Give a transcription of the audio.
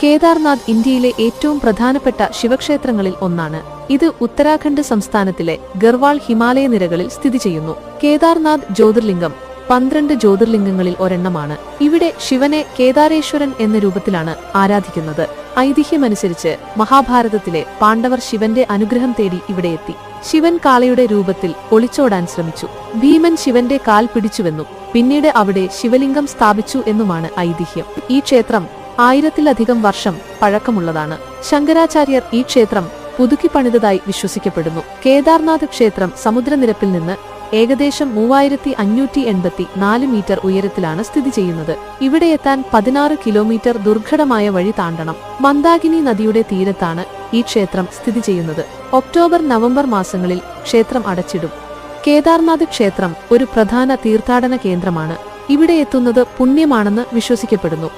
കേദാർനാഥ് ഇന്ത്യയിലെ ഏറ്റവും പ്രധാനപ്പെട്ട ശിവക്ഷേത്രങ്ങളിൽ ഒന്നാണ്. ഇത് ഉത്തരാഖണ്ഡ് സംസ്ഥാനത്തിലെ ഗർവാൾ ഹിമാലയ നിരകളിൽ സ്ഥിതി ചെയ്യുന്നു. കേദാർനാഥ് ജ്യോതിർലിംഗം 12 ജ്യോതിർലിംഗങ്ങളിൽ ഒരെണ്ണമാണ്. ഇവിടെ ശിവനെ കേദാരേശ്വരൻ എന്ന രൂപത്തിലാണ് ആരാധിക്കുന്നത്. ഐതിഹ്യമനുസരിച്ച് മഹാഭാരതത്തിലെ പാണ്ഡവർ ശിവന്റെ അനുഗ്രഹം തേടി ഇവിടെയെത്തി. ശിവൻ കാളയുടെ രൂപത്തിൽ ഒളിച്ചോടാൻ ശ്രമിച്ചു. ഭീമൻ ശിവന്റെ കാൽ പിടിച്ചുവെന്നും പിന്നീട് അവിടെ ശിവലിംഗം സ്ഥാപിച്ചു എന്നുമാണ് ഐതിഹ്യം. ഈ ക്ഷേത്രം 1000-ലധികം വർഷം പഴക്കമുള്ളതാണ്. ശങ്കരാചാര്യർ ഈ ക്ഷേത്രം പുതുക്കി പണിതതായി വിശ്വസിക്കപ്പെടുന്നു. കേദാർനാഥ് ക്ഷേത്രം സമുദ്രനിരപ്പിൽ നിന്ന് ഏകദേശം 3584 മീറ്റർ ഉയരത്തിലാണ് സ്ഥിതി ചെയ്യുന്നത്. ഇവിടെയെത്താൻ 16 കിലോമീറ്റർ ദുർഘടമായ വഴി താണ്ടണം. മന്ദാകിനി നദിയുടെ തീരത്താണ് ഈ ക്ഷേത്രം സ്ഥിതി ചെയ്യുന്നത്. ഒക്ടോബർ-നവംബർ മാസങ്ങളിൽ ക്ഷേത്രം അടച്ചിടും. കേദാർനാഥ് ക്ഷേത്രം ഒരു പ്രധാന തീർത്ഥാടന കേന്ദ്രമാണ്. ഇവിടെ എത്തുന്നത് പുണ്യമാണെന്ന് വിശ്വസിക്കപ്പെടുന്നു.